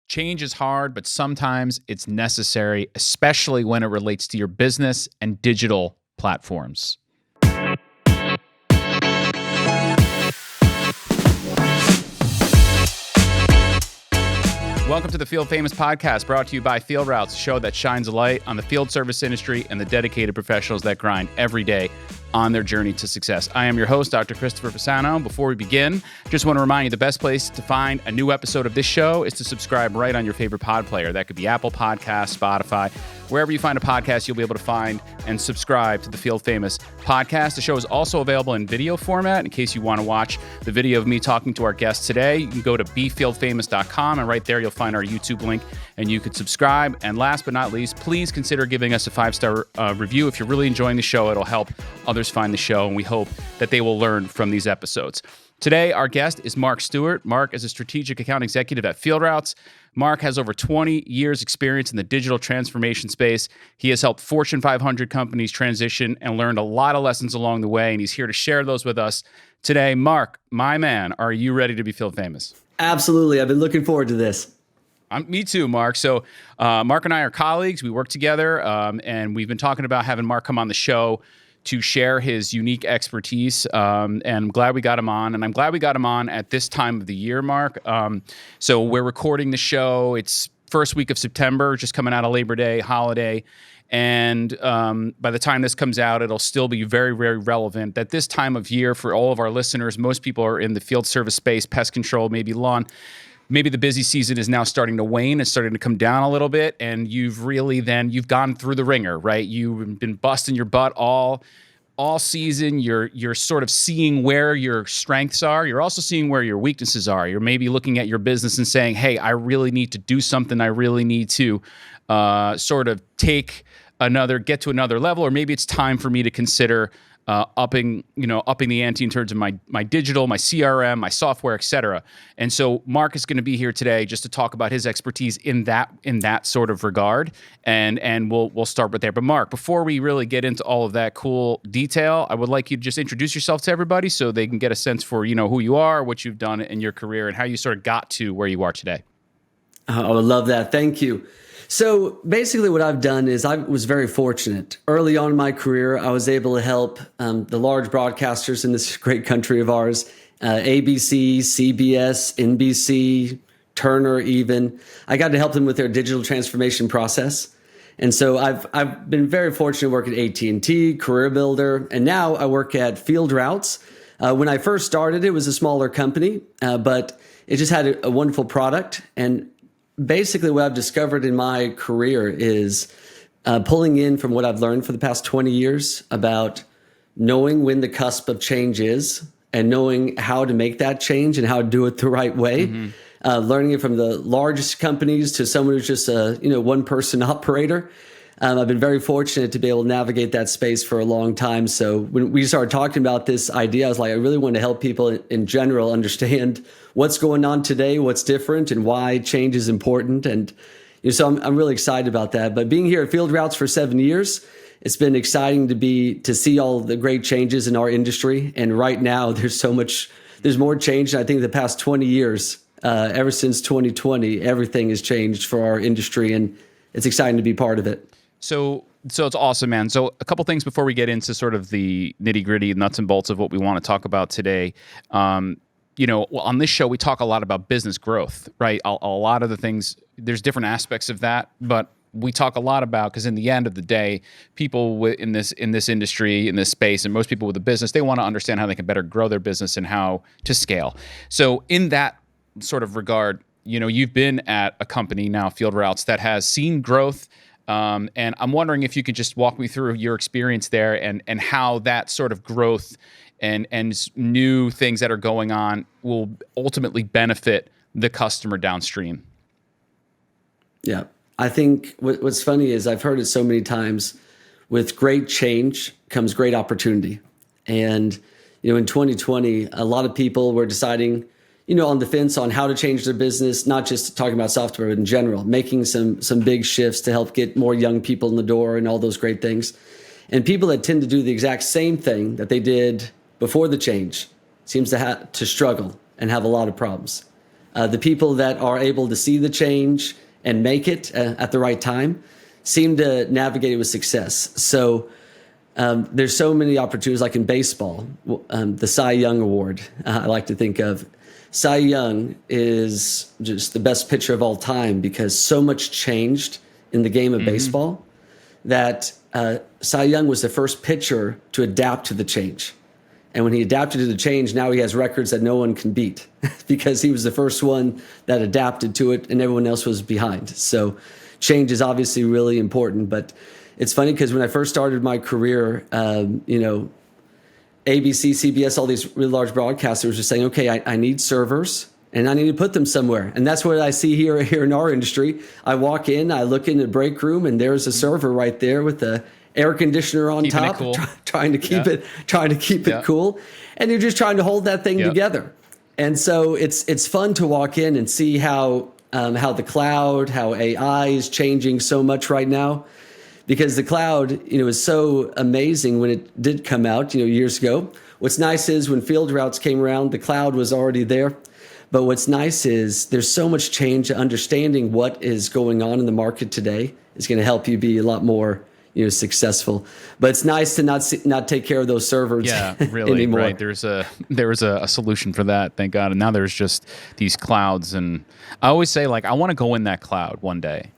Change is hard, but sometimes it's necessary, especially when it relates to your business and digital platforms. Welcome to the FieldFamous podcast, brought to you by FieldRoutes, a show that shines a light on the field service industry and the dedicated professionals that grind every day on their journey to success. I am your host, Dr. Christopher Fasano. Before we begin, just want to remind you the best place to find a new episode of this show is to subscribe right on your favorite pod player. That could be Apple Podcasts, Spotify. Wherever you find a podcast, you'll be able to find and subscribe to the FieldFamous podcast. The show is also available in video format. In case you want to watch the video of me talking to our guests today, you can go to BeFieldFamous.com, and right there you'll find our YouTube link, and you could subscribe. And last but not least, please consider giving us a 5-star review. If you're really enjoying the show, it'll help others find the show, and we hope that they will learn from these episodes. Today, our guest is Mark Stewart. Mark is a strategic account executive at FieldRoutes. Mark has over 20 years experience in the digital transformation space. He has helped Fortune 500 companies transition and learned a lot of lessons along the way, and he's here to share those with us today. Mark, my man, are you ready to be Field Famous? Absolutely. I've been looking forward to this. Me too, Mark. So Mark and I are colleagues. We work together, and we've been talking about having Mark come on the show to share his unique expertise, and I'm glad we got him on. And I'm glad we got him on at this time of the year, Mark. So we're recording the show. It's first week of September, just coming out of Labor Day holiday. And by the time this comes out, it'll still be very, very relevant. At this time of year, for all of our listeners, most people are in the field service space, pest control, maybe lawn. Maybe the busy season is now starting to wane. It's starting to come down a little bit, and you've gone through the ringer, right? You've been busting your butt all season. You're sort of seeing where your strengths are. You're also seeing where your weaknesses are. You're maybe looking at your business and saying, hey, I really need to do something. I really need to sort of get to another level, or maybe it's time for me to consider upping the ante in terms of my digital, my CRM, my software, et cetera. And so Mark is going to be here today just to talk about his expertise in that sort of regard. And we'll start with there. But Mark, before we really get into all of that cool detail, I would like you to just introduce yourself to everybody so they can get a sense for, who you are, what you've done in your career, and how you sort of got to where you are today. I would love that. Thank you. So basically what I've done is I was very fortunate. Early on in my career, I was able to help the large broadcasters in this great country of ours, ABC, CBS, NBC, Turner even. I got to help them with their digital transformation process. And so I've been very fortunate to work at AT&T, Career Builder, and now I work at FieldRoutes. When I first started, it was a smaller company, but it just had a wonderful product. And basically, what I've discovered in my career is pulling in from what I've learned for the past 20 years about knowing when the cusp of change is and knowing how to make that change and how to do it the right way. Mm-hmm. Learning it from the largest companies to someone who's just a one-person operator. I've been very fortunate to be able to navigate that space for a long time. So when we started talking about this idea, I was like, I really want to help people in general understand what's going on today, what's different, and why change is important. And so I'm really excited about that. But being here at FieldRoutes for 7 years, it's been exciting to see all the great changes in our industry. And right now, there's more change. I think the past 20 years, ever since 2020, everything has changed for our industry, and it's exciting to be part of it. So it's awesome, man. So a couple things before we get into sort of the nitty-gritty nuts and bolts of what we want to talk about today. On this show, we talk a lot about business growth, right? A lot of the things, there's different aspects of that, but we talk a lot about, because in the end of the day, people in this industry, in this space, and most people with a business, they want to understand how they can better grow their business and how to scale. So in that sort of regard, you've been at a company now, FieldRoutes, that has seen growth. And I'm wondering if you could just walk me through your experience there and how that sort of growth and new things that are going on will ultimately benefit the customer downstream. Yeah. I think what's funny is I've heard it so many times, with great change comes great opportunity. And, in 2020, a lot of people were deciding, on the fence on how to change their business, not just talking about software, but in general, making some big shifts to help get more young people in the door and all those great things. And people that tend to do the exact same thing that they did before the change seems to struggle and have a lot of problems. The people that are able to see the change and make it at the right time seem to navigate it with success. So there's so many opportunities, like in baseball, the Cy Young Award, I like to think of. Cy Young is just the best pitcher of all time because so much changed in the game of baseball that Cy Young was the first pitcher to adapt to the change. And when he adapted to the change, now he has records that no one can beat because he was the first one that adapted to it and everyone else was behind. So change is obviously really important. But it's funny because when I first started my career, ABC, CBS, all these really large broadcasters were saying, okay, I need servers and I need to put them somewhere. And that's what I see here in our industry. I walk in, I look in the break room, and there's a server right there with the air conditioner on Keeping top, it cool. trying to keep it cool. And you're just trying to hold that thing together. And so it's fun to walk in and see how the cloud, how AI is changing so much right now. Because the cloud, is so amazing when it did come out, years ago. What's nice is when FieldRoutes came around, the cloud was already there. But what's nice is there's so much change. Understanding what is going on in the market today is going to help you be a lot more, successful. But it's nice to not take care of those servers really, anymore. Right. There was a solution for that, thank God. And now there's just these clouds, and I always say, like, I want to go in that cloud one day.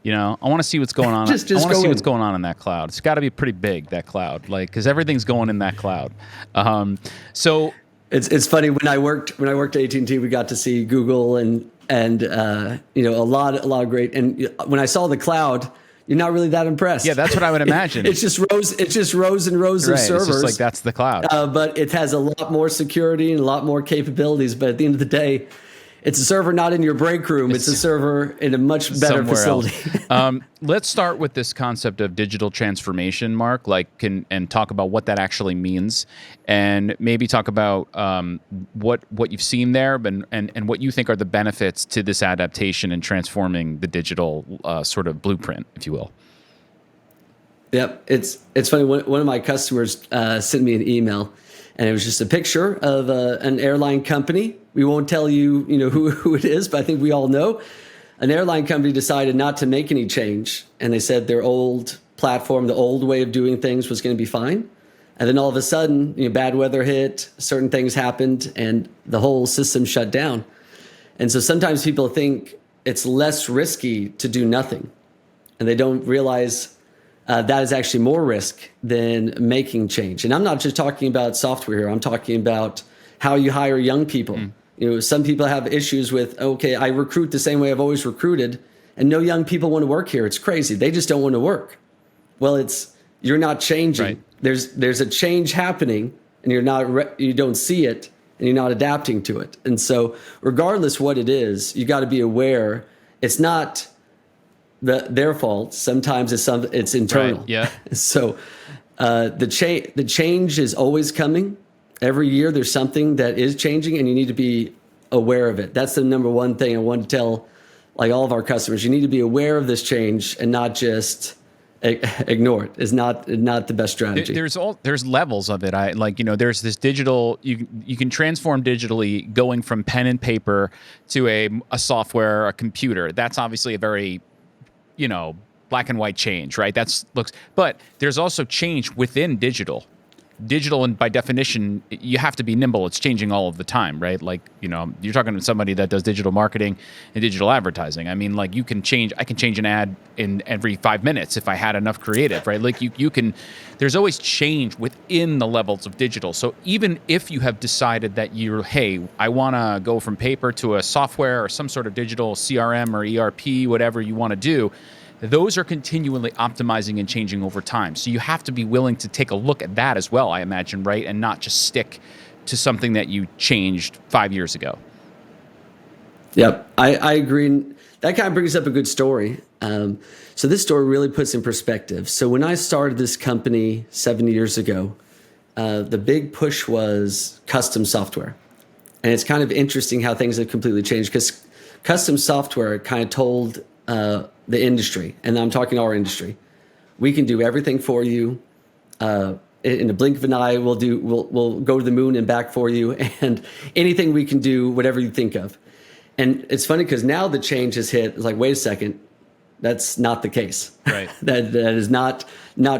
I want to see what's going on. Just I want to see in. what's going on in that cloud. It's got to be pretty big, that cloud, like, because everything's going in that cloud. So it's funny when I worked at AT&T, we got to see Google and a lot of great. And when I saw the cloud, you're not really that impressed. Yeah, that's what I would imagine. It's just rows and rows of servers. It's just like that's the cloud. But it has a lot more security and a lot more capabilities. But at the end of the day, it's a server not in your break room. It's a server in a much better facility. Let's start with this concept of digital transformation, Mark, and talk about what that actually means, and maybe talk about what you've seen there, and what you think are the benefits to this adaptation and transforming the digital sort of blueprint, if you will. Yep. It's funny. One of my customers sent me an email, and it was just a picture of an airline company. We won't tell you, who it is, but I think we all know. An airline company decided not to make any change, and they said their old platform, the old way of doing things, was going to be fine. And then all of a sudden, bad weather hit, certain things happened, and the whole system shut down. And so sometimes people think it's less risky to do nothing, and they don't realize that is actually more risk than making change. And I'm not just talking about software here. I'm talking about how you hire young people. Some people have issues with, okay, I recruit the same way I've always recruited, and no young people want to work here. It's crazy. They just don't want to work. Well, you're not changing. Right. There's a change happening, and you don't see it, and you're not adapting to it. And so regardless what it is, you got to be aware it's not their fault. Sometimes it's internal. Right, yeah. So the change is always coming. Every year there's something that is changing, and you need to be aware of it. That's the number one thing I want to tell, like, all of our customers. You need to be aware of this change and not just ignore it. Is not the best strategy. There's levels of it. There's this digital. You can transform digitally, going from pen and paper to a software, a computer. That's obviously a very black and white change, right? But there's also change within digital. Digital, and by definition, you have to be nimble. It's changing all of the time, right? You're talking to somebody that does digital marketing and digital advertising. I mean, I can change an ad in every 5 minutes if I had enough creative, right? There's always change within the levels of digital. So even if you have decided that I want to go from paper to a software or some sort of digital CRM or ERP, whatever you want to do, those are continually optimizing and changing over time. So you have to be willing to take a look at that as well, I imagine, right? And not just stick to something that you changed 5 years ago. Yep, I agree. That kind of brings up a good story. So this story really puts in perspective. So when I started this company 7 years ago, the big push was custom software. And it's kind of interesting how things have completely changed, because custom software kind of told the industry, and I'm talking our industry, we can do everything for you. In a blink of an eye, we'll go to the moon and back for you, and anything we can do, whatever you think of. And it's funny because now the change has hit. It's like, wait a second, that's not the case. Right. that is not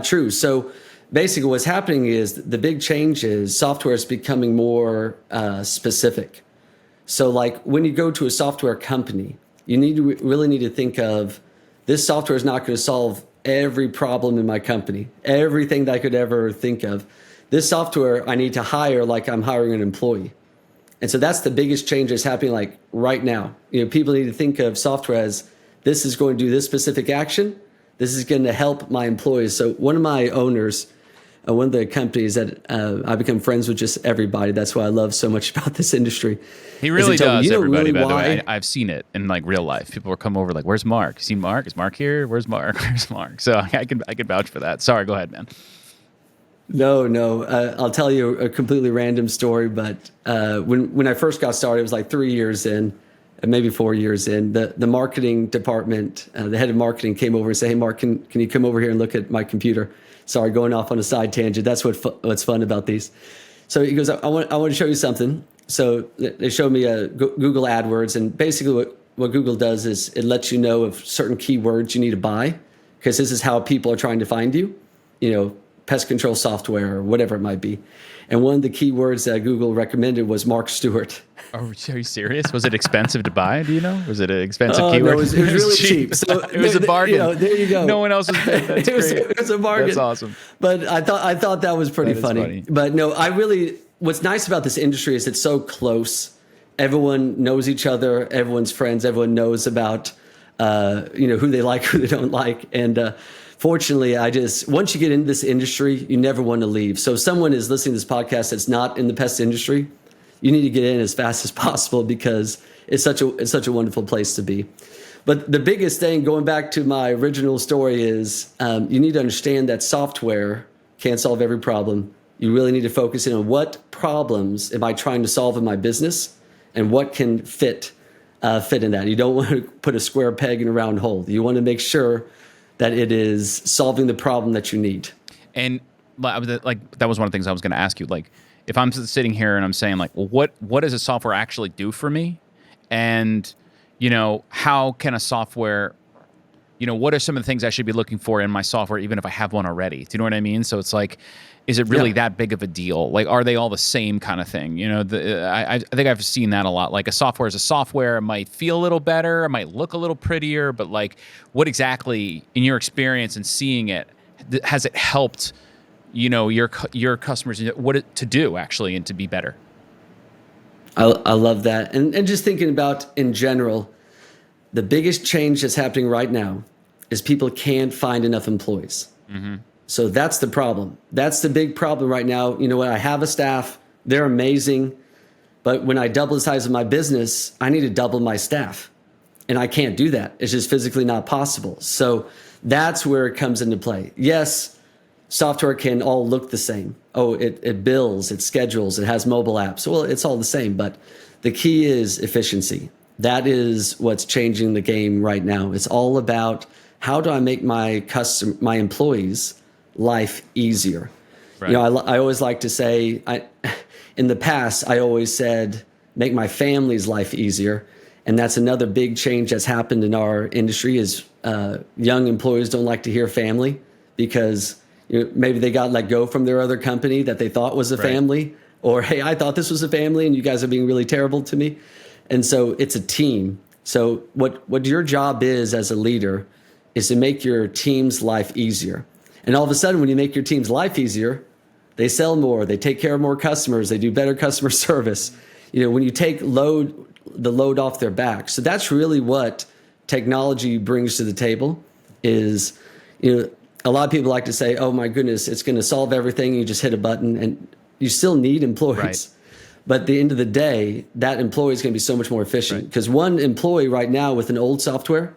true. So basically what's happening is the big change is software is becoming more specific. So like when you go to a software company, you really need to think of, this software is not going to solve every problem in my company, everything that I could ever think of. This software I need to hire like I'm hiring an employee. And so that's the biggest change that's happening like right now. People need to think of software as, this is going to do this specific action. This is going to help my employees. So one of my owners, one of the companies that I become friends with just everybody. That's why I love so much about this industry. He really does, everybody, really by the way. I've seen it in like real life. People will come over like, where's Mark? See Mark? Is Mark here? Where's Mark? Where's Mark? So I can vouch for that. Sorry, go ahead, man. No. I'll tell you a completely random story. But when I first got started, it was like 3 years in, maybe 4 years in. The marketing department, the head of marketing came over and said, hey, Mark, can you come over here and look at my computer? Sorry, going off on a side tangent. That's what's fun about these. So he goes, I want to show you something. So they showed me Google AdWords. And basically what Google does is it lets you know of certain keywords you need to buy, because this is how people are trying to find you, pest control software or whatever it might be. And one of the keywords that Google recommended was Mark Stewart. Are you serious? Was it expensive to buy? Do you know? Was it an expensive keyword? No, it was really cheap. So it was a bargain. There you go. No one else was bid. That's great. It was a bargain. That's awesome. But I thought that was pretty funny. But no, what's nice about this industry is it's so close. Everyone knows each other. Everyone's friends. Everyone knows about who they like, who they don't like. And fortunately, once you get into this industry, you never want to leave. So if someone is listening to this podcast that's not in the pest industry, you need to get in as fast as possible, because it's such a wonderful place to be. But the biggest thing, going back to my original story, is you need to understand that software can't solve every problem. You really need to focus in on what problems am I trying to solve in my business, and what can fit in that. You don't want to put a square peg in a round hole. You want to make sure that it is solving the problem that you need. And like that was one of the things I was going to ask you. Like, if I'm sitting here and I'm saying like, well, what does a software actually do for me? And, how can a software, what are some of the things I should be looking for in my software, even if I have one already? Do you know what I mean? So it's like, is it really that big of a deal? Like, are they all the same kind of thing? I think I've seen that a lot. Like, a software is a software. It might feel a little better. It might look a little prettier. But like, what exactly, in your experience and seeing it, has it helped your customers, what to do actually and to be better? I love that. And just thinking about in general, the biggest change that's happening right now is people can't find enough employees. Mm-hmm. So that's the problem. That's the big problem right now. You know what? I have a staff. They're amazing. But when I double the size of my business, I need to double my staff. And I can't do that. It's just physically not possible. So that's where it comes into play. Yes, software can all look the same. Oh, it bills, it schedules, it has mobile apps. Well, it's all the same, but the key is efficiency. That is what's changing the game right now. It's all about, how do I make my employees' life easier? Right. I always like to say, in the past, I always said, make my family's life easier. And that's another big change that's happened in our industry is young employees don't like to hear family, because maybe they got let go from their other company that they thought was a family, or, hey, I thought this was a family and you guys are being really terrible to me. And so it's a team. So what your job is as a leader is to make your team's life easier. And all of a sudden, when you make your team's life easier, they sell more, they take care of more customers, they do better customer service. When you take the load off their back. So that's really what technology brings to the table is, a lot of people like to say, oh my goodness, it's going to solve everything. You just hit a button, and you still need employees. Right. But at the end of the day, that employee is going to be so much more efficient, because one employee right now with an old software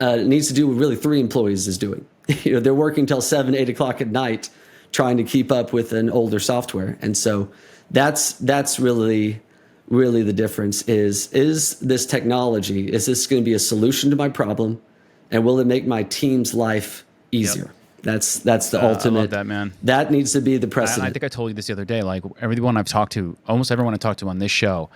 needs to do what really 3 employees is doing. They're working till 7, 8 o'clock at night trying to keep up with an older software. And so that's really the difference is this technology, is this going to be a solution to my problem, and will it make my team's life easier? Yep. That's the ultimate. I love that, man. That needs to be the precedent. I think I told you this the other day. Like, almost everyone I've talked to on this show,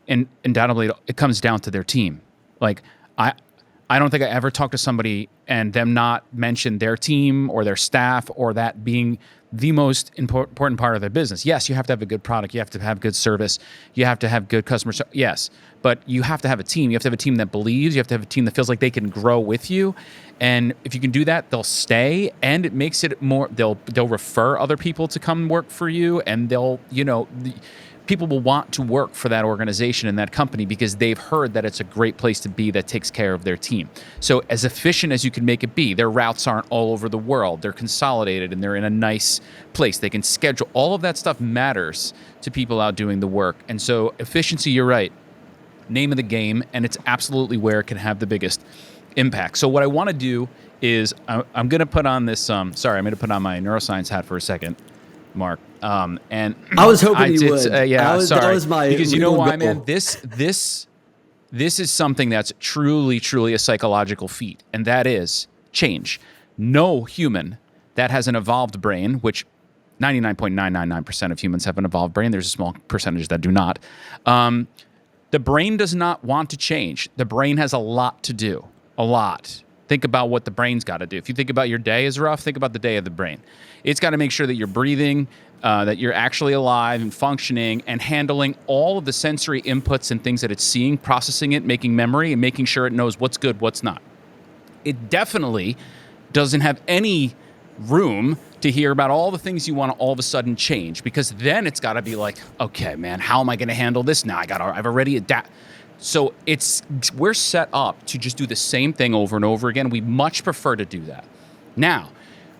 and undoubtedly it comes down to their team. Like I don't think I ever talked to somebody and them not mention their team or their staff or that being the most important part of their business. Yes, you have to have a good product. You have to have good service. You have to have good customer service. Yes, but you have to have a team. You have to have a team that believes. You have to have a team that feels like they can grow with you. And if you can do that, they'll stay, and it makes it more. They'll refer other people to come work for you, and they'll people will want to work for that organization and that company because they've heard that it's a great place to be that takes care of their team. So as efficient as you can make it be, their routes aren't all over the world. They're consolidated and they're in a nice place. They can schedule. All of that stuff matters to people out doing the work. And so efficiency, you're right, name of the game, and it's absolutely where it can have the biggest impact. So what I want to do is I'm going to put on this, I'm going to put on my neuroscience hat for a second, Mark. And I was hoping you would. Sorry. That was my because you know why, goal. man? This is something that's truly a psychological feat, and that is change. No human that has an evolved brain, which 99.999% of humans have an evolved brain. There's a small percentage that do not. The brain does not want to change. The brain has a lot to do. A lot. Think about what the brain's got to do. If you think about your day is rough, think about the day of the brain. It's got to make sure that you're breathing, that you're actually alive and functioning and handling all of the sensory inputs and things that it's seeing, processing it, making memory, and making sure it knows what's good, what's not. It definitely doesn't have any room to hear about all the things you want to all of a sudden change, because then it's got to be like, okay, man, how am I going to handle this now? I've already adapted. So we're set up to just do the same thing over and over again. We much prefer to do that. Now,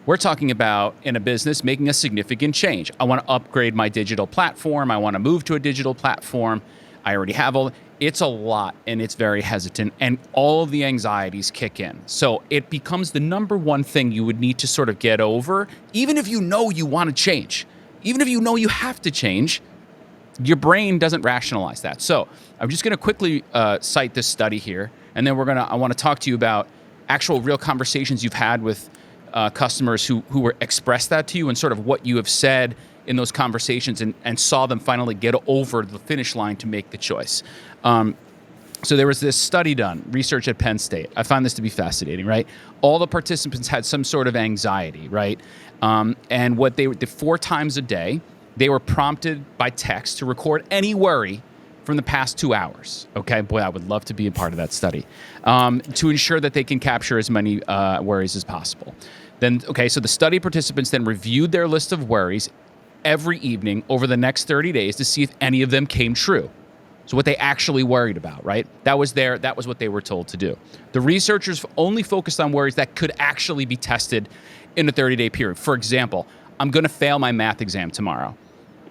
we're talking about in a business making a significant change. I want to upgrade my digital platform. I want to move to a digital platform. I already have it's a lot, and it's very hesitant, and all of the anxieties kick in. So it becomes the number one thing you would need to sort of get over, even if you know you want to change, even if you know you have to change. Your brain doesn't rationalize that. So I'm just going to quickly cite this study here, and then I want to talk to you about actual real conversations you've had with customers who expressed that to you, and sort of what you have said in those conversations, and saw them finally get over the finish line to make the choice. So there was this study done, research at Penn State. I found this to be fascinating, right? All the participants had some sort of anxiety, right? And what they did 4 times a day, they were prompted by text to record any worry from the past 2 hours. Okay, boy, I would love to be a part of that study, to ensure that they can capture as many worries as possible. So the study participants then reviewed their list of worries every evening over the next 30 days to see if any of them came true. So what they actually worried about, right? That was what they were told to do. The researchers only focused on worries that could actually be tested in a 30-day period. For example, I'm going to fail my math exam tomorrow.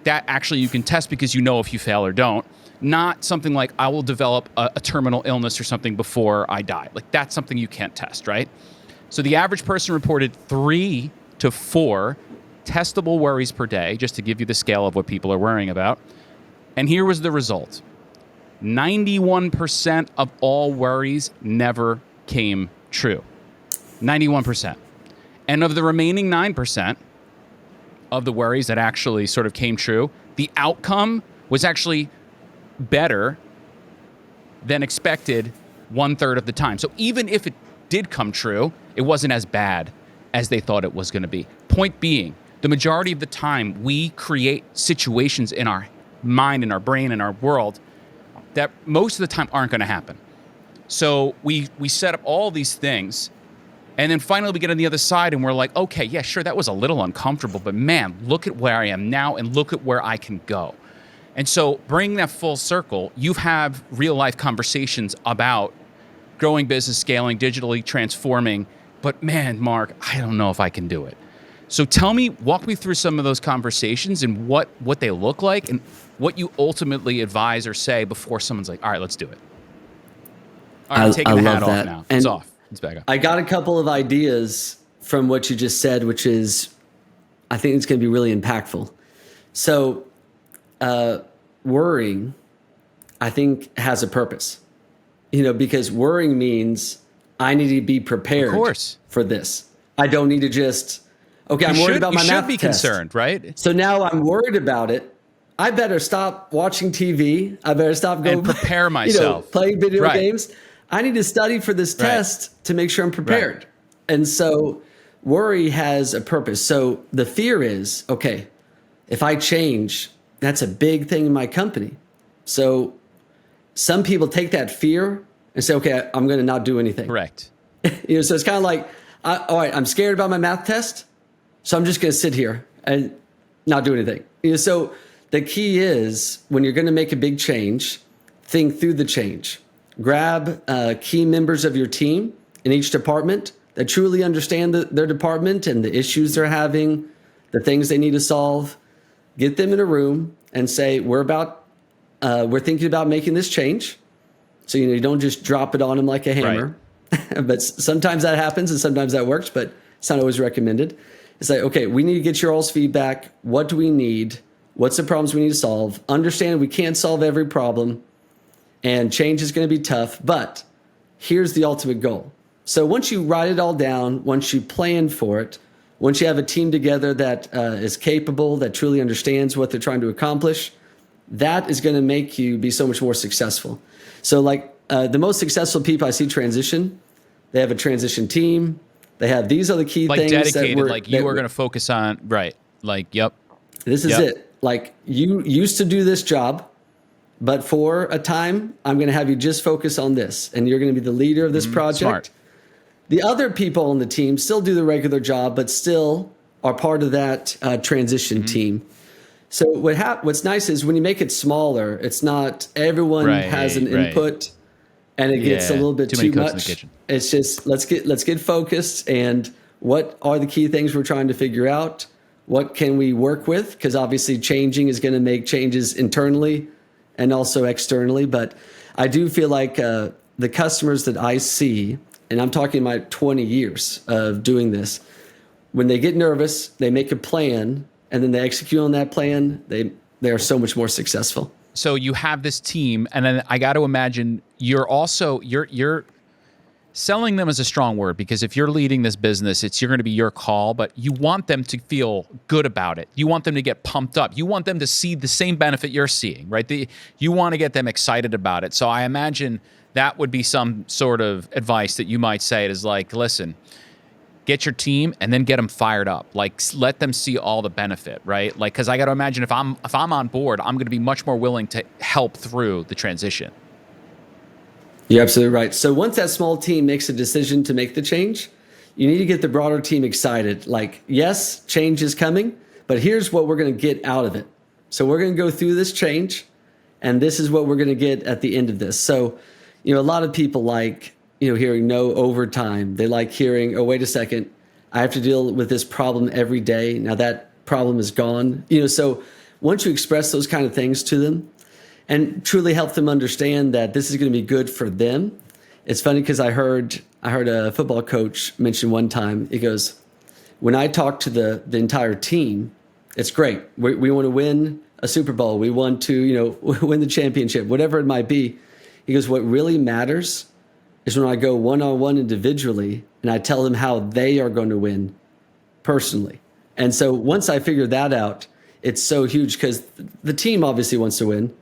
That actually you can test because you know if you fail or don't. Not something like I will develop a terminal illness or something before I die. Like that's something you can't test, right? So the average person reported 3 to 4 testable worries per day, just to give you the scale of what people are worrying about. And here was the result. 91% of all worries never came true. 91%. And of the remaining 9% of the worries that actually sort of came true, the outcome was actually better than expected 1/3 of the time. So even if it did come true, it wasn't as bad as they thought it was going to be. Point being, the majority of the time we create situations in our mind, in our brain, in our world that most of the time aren't going to happen. So we set up all these things, and then finally we get on the other side and we're like, okay, yeah, sure, that was a little uncomfortable, but man, look at where I am now and look at where I can go. And so bringing that full circle, you have real life conversations about growing business, scaling, digitally transforming, but man, Mark, I don't know if I can do it. So walk me through some of those conversations and what they look like and what you ultimately advise or say before someone's like, all right, let's do it. All right, taking the hat off now. It's off. It's back up. I got a couple of ideas from what you just said, which is, I think it's going to be really impactful. So worrying, I think, has a purpose. Because worrying means I need to be prepared for this. I don't need to just, okay, I'm worried about my math test. You should be concerned, right? So now I'm worried about it. I better stop watching TV. I better stop going and prepare myself, playing video right. games. I need to study for this test to make sure I'm prepared. Right. And so worry has a purpose. So the fear is, okay, if I change, that's a big thing in my company. So some people take that fear and say, okay, I'm going to not do anything. Correct. So it's kind of like, all right, I'm scared about my math test, so I'm just going to sit here and not do anything. So the key is when you're going to make a big change, think through the change. Grab key members of your team in each department that truly understand their department and the issues they're having, the things they need to solve. Get them in a room and say, we're thinking about making this change. So, you don't just drop it on them like a hammer. Right. But sometimes that happens and sometimes that works, but it's not always recommended. It's like, okay, we need to get your all's feedback. What do we need? What's the problems we need to solve? Understand we can't solve every problem and change is going to be tough, but here's the ultimate goal. So once you write it all down, once you plan for it, once you have a team together that is capable, that truly understands what they're trying to accomplish, that is going to make you be so much more successful. So like the most successful people I see transition, they have a transition team. They have these are the key like things dedicated, that like you are going to focus on, right? Like, yep. This is it. Like you used to do this job, but for a time, I'm going to have you just focus on this, and you're going to be the leader of this project. Smart. The other people on the team still do the regular job, but still are part of that transition team. So what's nice is when you make it smaller, it's not everyone has an input, and it gets a little bit too much. It's just let's get focused, and what are the key things we're trying to figure out? What can we work with? Because obviously changing is going to make changes internally and also externally. But I do feel like the customers that I see, and I'm talking about 20 years of doing this, when they get nervous, they make a plan, and then they execute on that plan, they are so much more successful. So you have this team, and then I got to imagine you're selling them is a strong word, because if you're leading this business, you're going to be your call, but you want them to feel good about it. You want them to get pumped up. You want them to see the same benefit you're seeing, right? You want to get them excited about it. So I imagine that would be some sort of advice that you might say. It is like, listen, get your team and then get them fired up. Like, let them see all the benefit, right? Like, because I got to imagine if I'm on board, I'm going to be much more willing to help through the transition. You're absolutely right. So once that small team makes a decision to make the change, you need to get the broader team excited. Like, yes, change is coming, but here's what we're going to get out of it. So we're going to go through this change, and this is what we're going to get at the end of this. So, a lot of people like, hearing no overtime. They like hearing, oh, wait a second, I have to deal with this problem every day. Now that problem is gone. So once you express those kind of things to them, and truly help them understand that this is going to be good for them. It's funny because I heard a football coach mention one time, he goes, when I talk to the entire team, it's great. We want to win a Super Bowl. We want to, win the championship, whatever it might be. He goes, what really matters is when I go one-on-one individually and I tell them how they are going to win personally. And so once I figure that out, it's so huge because the team obviously wants to win.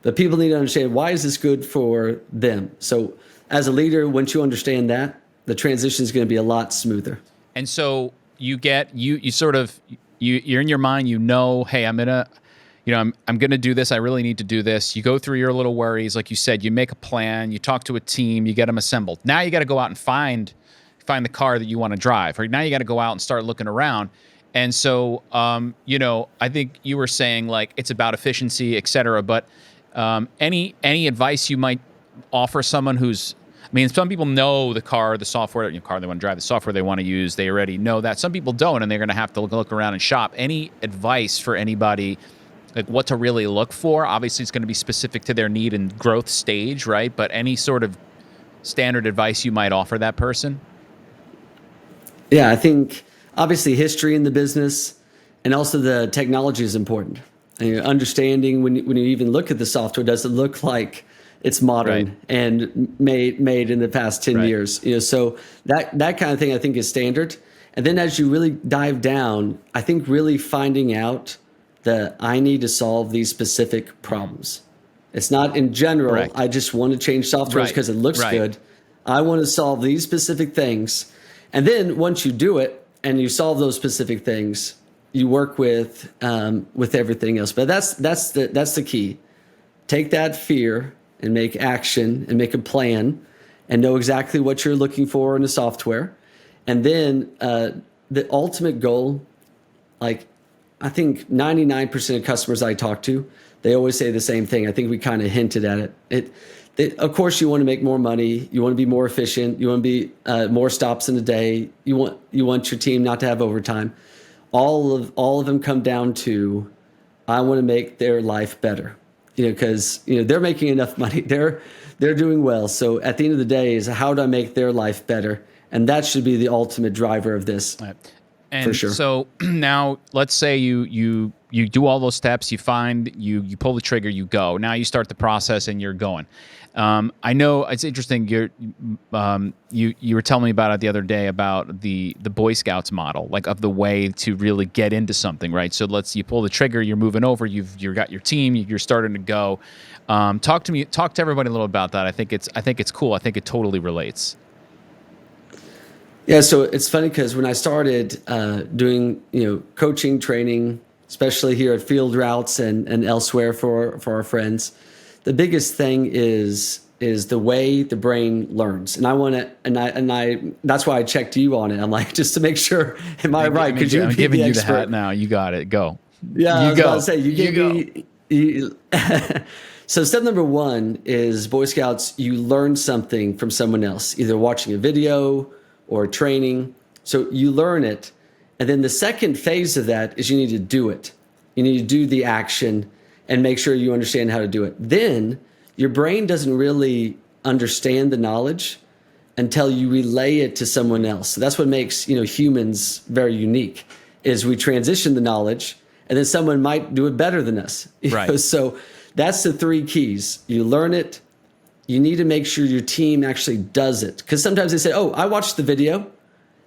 But people need to understand, why is this good for them? So as a leader, once you understand that, the transition is going to be a lot smoother. And so you get, you're in your mind, hey, I'm going to do this. I really need to do this. You go through your little worries. Like you said, you make a plan, you talk to a team, you get them assembled. Now you got to go out and find the car that you want to drive. Or now you got to go out and start looking around. And so, I think you were saying like, it's about efficiency, et cetera, but any advice you might offer someone some people know the car, the software, car they want to drive, the software they want to use, they already know that. Some people don't, and they're going to have to look around and shop. Any advice for anybody, like what to really look for? Obviously, it's going to be specific to their need and growth stage, right? But any sort of standard advice you might offer that person? Yeah, I think obviously history in the business and also the technology is important. Understanding when you even look at the software, does it look like it's modern and made in the past 10 years? So that kind of thing I think is standard. And then as you really dive down, I think really finding out I need to solve these specific problems. It's not in general, Correct. I just want to change software because it looks good. I want to solve these specific things. And then once you do it and you solve those specific things, you work with everything else. But that's the key. Take that fear and make action and make a plan and know exactly what you're looking for in the software. And then the ultimate goal, like I think 99% of customers I talk to, they always say the same thing. I think we kind of hinted at it. Of course, you want to make more money. You want to be more efficient. You want to be more stops in a day. You want your team not to have overtime. All of them come down to, I want to make their life better. Because they're making enough money. They're doing well. So at the end of the day, is how do I make their life better? And that should be the ultimate driver of this. Right. And for sure. So now let's say you do all those steps, you pull the trigger, you go. Now you start the process and you're going. I know it's interesting. You were telling me about it the other day about the Boy Scouts model, like of the way to really get into something, right? So you pull the trigger, you're moving over, you've got your team, you're starting to go. Talk to everybody a little about that. I think it's cool. I think it totally relates. Yeah, so it's funny because when I started doing coaching, training, especially here at FieldRoutes and elsewhere for our friends, the biggest thing is the way the brain learns. And I want to, and I that's why I checked you on it. I'm like, just to make sure, am I right? Because I'm giving you the hat now. You got it. Go. Yeah, I was about to say you gave me. So step number one is Boy Scouts. You learn something from someone else, either watching a video or training. So you learn it. And then the second phase of that is you need to do it. You need to do the action and make sure you understand how to do it. Then your brain doesn't really understand the knowledge until you relay it to someone else. So that's what makes humans very unique, is we transition the knowledge and then someone might do it better than us. Right. So that's the three keys. You learn it. You need to make sure your team actually does it. Because sometimes they say, oh, I watched the video.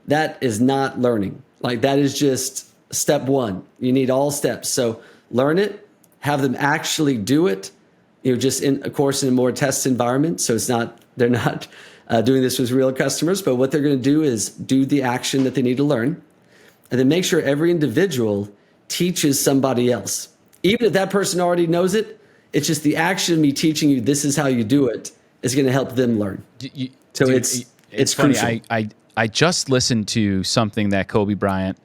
That is not learning. Like that is just step one. You need all steps. So learn it, have them actually do it, just in a more test environment. So they're not doing this with real customers, but what they're going to do is do the action that they need to learn. And then make sure every individual teaches somebody else. Even if that person already knows it, it's just the action of me teaching you this is how you do it is going to help them learn. It's funny. crucial. I just listened to something that Kobe Bryant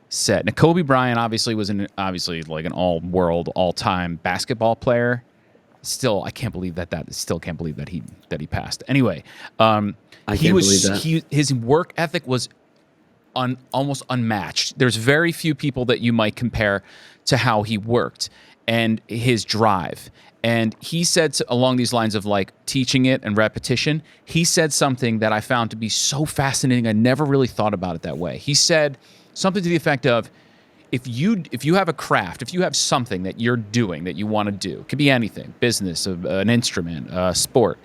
said. Now, Kobe Bryant obviously was obviously like an all-world, all-time basketball player. Still, I can't believe that he passed. Anyway, I can't believe that. His work ethic was almost unmatched. There's very few people that you might compare to how he worked and his drive. And he said along these lines of like teaching it and repetition, he said something that I found to be so fascinating. I never really thought about it that way. He said something to the effect of, if you have a craft, if you have something that you're doing that you want to do, it could be anything, business, an instrument, a sport,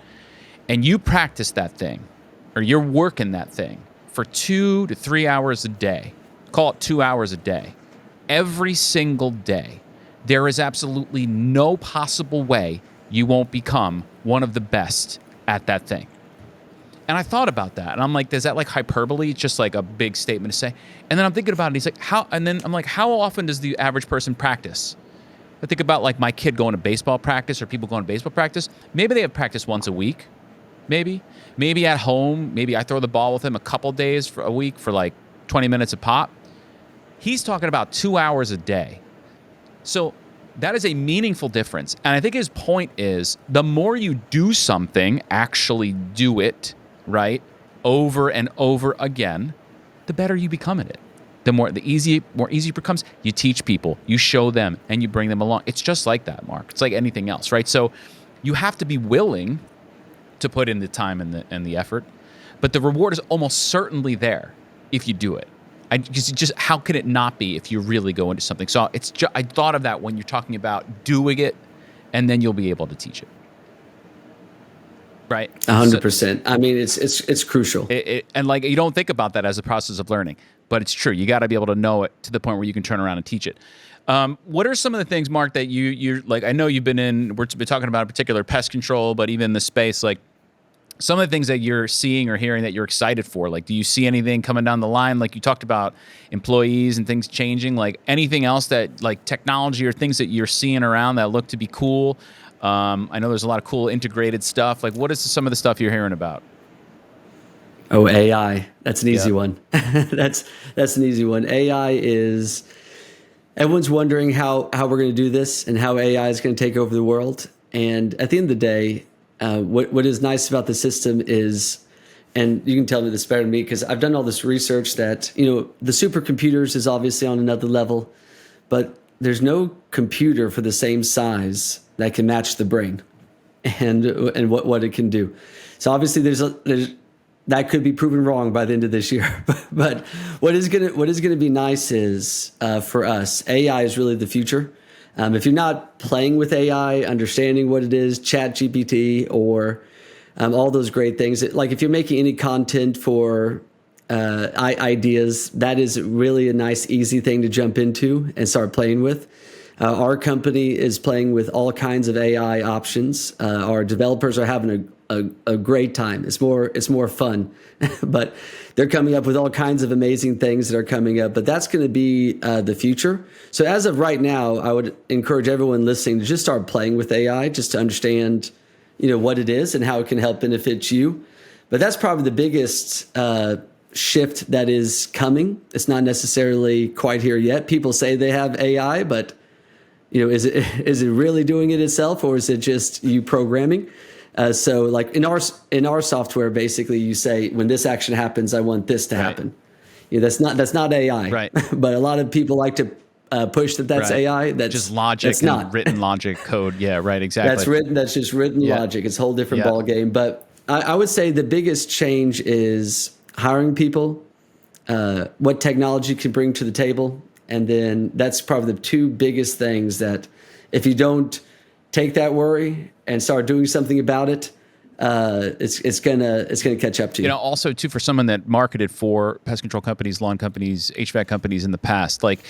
and you practice that thing or you're working that thing for 2 to 3 hours a day, call it 2 hours a day, every single day, there is absolutely no possible way you won't become one of the best at that thing. And I thought about that, and I'm like, is that like hyperbole? It's just like a big statement to say. And then I'm thinking about it, and he's like, how? And then I'm like, how often does the average person practice? I think about like my kid going to baseball practice or people going to baseball practice. Maybe they have practice once a week, maybe at home. Maybe I throw the ball with him a couple days for a week for like 20 minutes a pop. He's talking about 2 hours a day. So that is a meaningful difference. And I think his point is the more you do something, actually do it, right, over and over again, the better you become at it. The easier it becomes. You teach people, you show them, and you bring them along. It's just like that, Mark. It's like anything else, right? So you have to be willing to put in the time and the effort, but the reward is almost certainly there if you do it. Just how can it not be if you really go into something? So I thought of that when you're talking about doing it, and then you'll be able to teach it. Right, 100%. I mean, it's crucial. And like you don't think about that as a process of learning, but it's true. You got to be able to know it to the point where you can turn around and teach it. What are some of the things, Mark, that you're like? I know you've we're talking about a particular pest control, but even the space, like some of the things that you're seeing or hearing that you're excited for. Like, do you see anything coming down the line? Like you talked about employees and things changing. Like anything else that like technology or things that you're seeing around that look to be cool. I know there's a lot of cool integrated stuff. Like, what is some of the stuff you're hearing about? Oh, AI. That's an easy one. That's an easy one. AI is, everyone's wondering how we're going to do this and how AI is going to take over the world. And at the end of the day, what is nice about the system is, and you can tell me this better than me because I've done all this research that, the supercomputers is obviously on another level, but there's no computer for the same size that can match the brain and what it can do. So obviously there's that could be proven wrong by the end of this year. But what is gonna be nice is for us, AI is really the future. If you're not playing with AI, understanding what it is, ChatGPT or all those great things, like if you're making any content for ideas, that is really a nice, easy thing to jump into and start playing with. Our company is playing with all kinds of AI options. Our developers are having a great time. It's more fun, but they're coming up with all kinds of amazing things that are coming up. But that's going to be the future. So as of right now, I would encourage everyone listening to just start playing with AI, just to understand, what it is and how it can help benefit you. But that's probably the biggest shift that is coming. It's not necessarily quite here yet. People say they have AI, but is it really doing it itself, or is it just you programming? So like in our software, basically you say, when this action happens, I want this to happen. That's not AI. Right. But a lot of people like to push that's right. AI. That's just logic that's and not. written logic code. Yeah, right. Exactly. That's just written logic. It's a whole different ball game. But I would say the biggest change is hiring people, what technology can bring to the table. And then that's probably the two biggest things that if you don't take that worry and start doing something about it, it's gonna catch up to you. Also too, for someone that marketed for pest control companies, lawn companies, HVAC companies in the past, like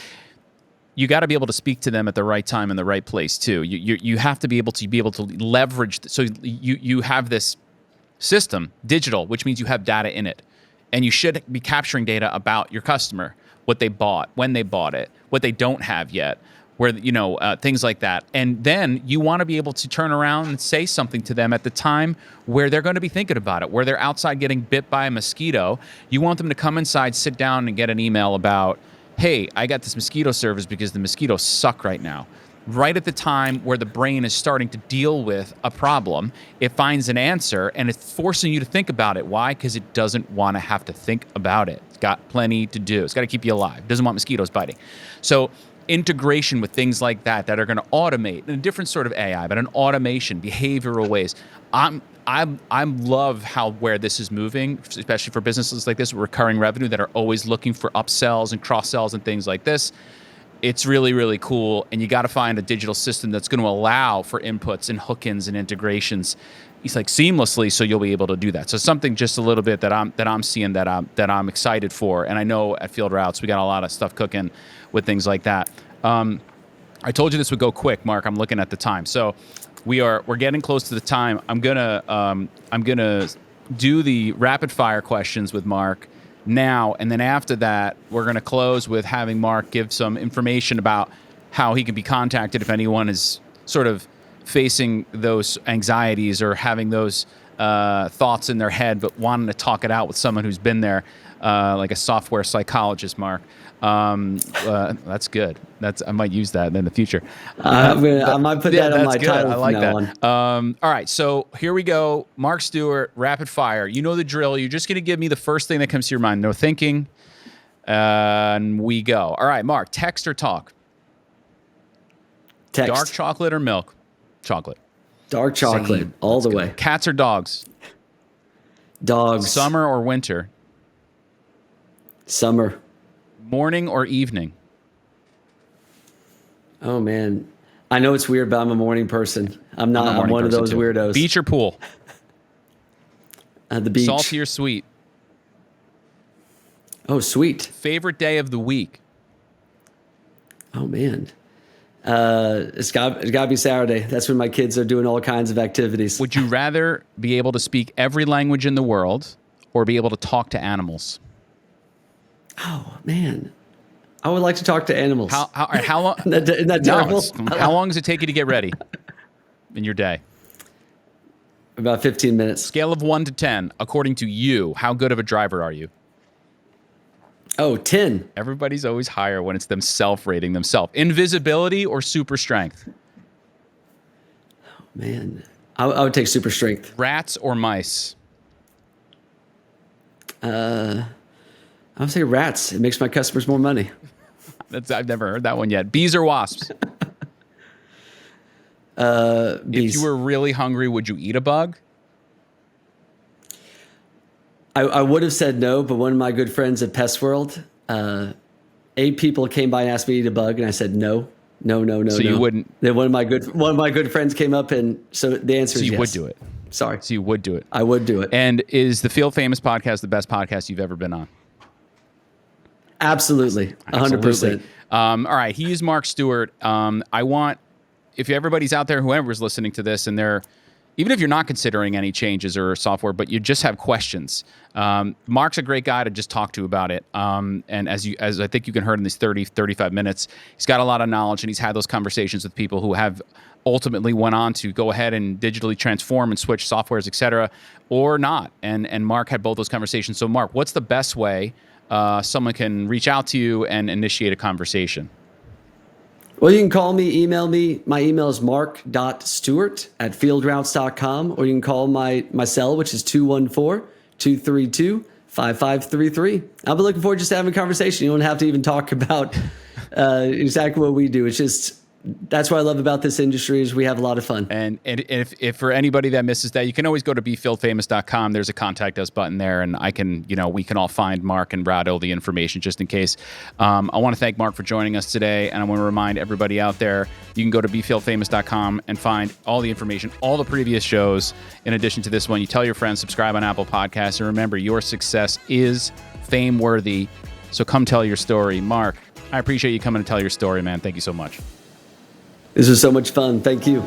you got to be able to speak to them at the right time in the right place too. You have to be able to leverage. So you have this system, digital, which means you have data in it, and you should be capturing data about your customer, what they bought, when they bought it, what they don't have yet, where things like that. And then you want to be able to turn around and say something to them at the time where they're going to be thinking about it, where they're outside getting bit by a mosquito. You want them to come inside, sit down, and get an email about, hey, I got this mosquito service because the mosquitoes suck right now. Right at the time where the brain is starting to deal with a problem, it finds an answer and it's forcing you to think about it. Why? Because it doesn't want to have to think about it. It's got plenty to do. It's got to keep you alive. It doesn't want mosquitoes biting. So integration with things like that are going to automate in a different sort of AI, but an automation, behavioral ways. I love where this is moving, especially for businesses like this with recurring revenue that are always looking for upsells and cross sells and things like this. It's really, really cool, and you got to find a digital system that's going to allow for inputs and hook-ins and integrations. It's like seamlessly, so you'll be able to do that. So something just a little bit that I'm seeing that I'm excited for, and I know at FieldRoutes we got a lot of stuff cooking with things like that. I told you this would go quick, Mark. I'm looking at the time, so we're getting close to the time. I'm gonna do the rapid fire questions with Mark now, and then after that, we're going to close with having Mark give some information about how he can be contacted if anyone is sort of facing those anxieties or having those thoughts in their head, but wanting to talk it out with someone who's been there, like a software psychologist, Mark. That's good. I might use that in the future. I might put that on my title. I like from that. now on. All right, so here we go. Mark Stewart, rapid fire. You know the drill. You're just going to give me the first thing that comes to your mind. No thinking. And we go. All right, Mark, text or talk? Text. Dark chocolate or milk? Chocolate. Dark chocolate, Same. all Let's the go. way. Cats or dogs? Dogs. Summer or winter? Summer. Morning or evening? Oh man, I know it's weird, but I'm a morning person. I'm one of those weirdos. Beach or pool? The beach. Salty or sweet? Oh, sweet. Favorite day of the week? Oh man, It's got to be Saturday. That's when my kids are doing all kinds of activities. Would you rather be able to speak every language in the world or be able to talk to animals? Oh, man. I would like to talk to animals. How long? Isn't that terrible? No, how long does it take you to get ready in your day? About 15 minutes. Scale of 1 to 10, according to you, how good of a driver are you? Oh, 10. Everybody's always higher when it's themselves rating themselves. Invisibility or super strength? Oh, man. I would take super strength. Rats or mice? I would say rats. It makes my customers more money. I've never heard that one yet. Bees or wasps? Bees. If you were really hungry, would you eat a bug? I would have said no, but one of my good friends at Pest World, 8 people came by and asked me to eat a bug, and I said no. So you wouldn't. Then one of my good friends came up, and so the answer is yes. So you would do it. Sorry. So you would do it. I would do it. And is the Field Famous podcast the best podcast you've ever been on? Absolutely. 100%. All right. He is Mark Stewart. I want, if everybody's out there, whoever's listening to this, and they're, even if you're not considering any changes or software, but you just have questions, Mark's a great guy to just talk to about it. And as I think you can hear in these 35 minutes, he's got a lot of knowledge, and he's had those conversations with people who have ultimately went on to go ahead and digitally transform and switch softwares, et cetera, or not. And Mark had both those conversations. So Mark, what's the best way someone can reach out to you and initiate a conversation? Well, you can call me, email me. My email is mark.stewart@fieldroutes.com, or you can call my cell, which is 214-232-5533. I'll be looking forward just to having a conversation. You don't have to even talk about exactly what we do. It's just, that's what I love about this industry is we have a lot of fun. And if for anybody that misses that, you can always go to BeFieldFamous.com. There's a contact us button there, and we can all find Mark and route all the information just in case. I want to thank Mark for joining us today, and I want to remind everybody out there, you can go to BeFieldFamous.com and find all the information, all the previous shows. In addition to this one, you tell your friends, subscribe on Apple Podcasts, and remember, your success is fame worthy. So come tell your story. Mark, I appreciate you coming to tell your story, man. Thank you so much. This was so much fun. Thank you.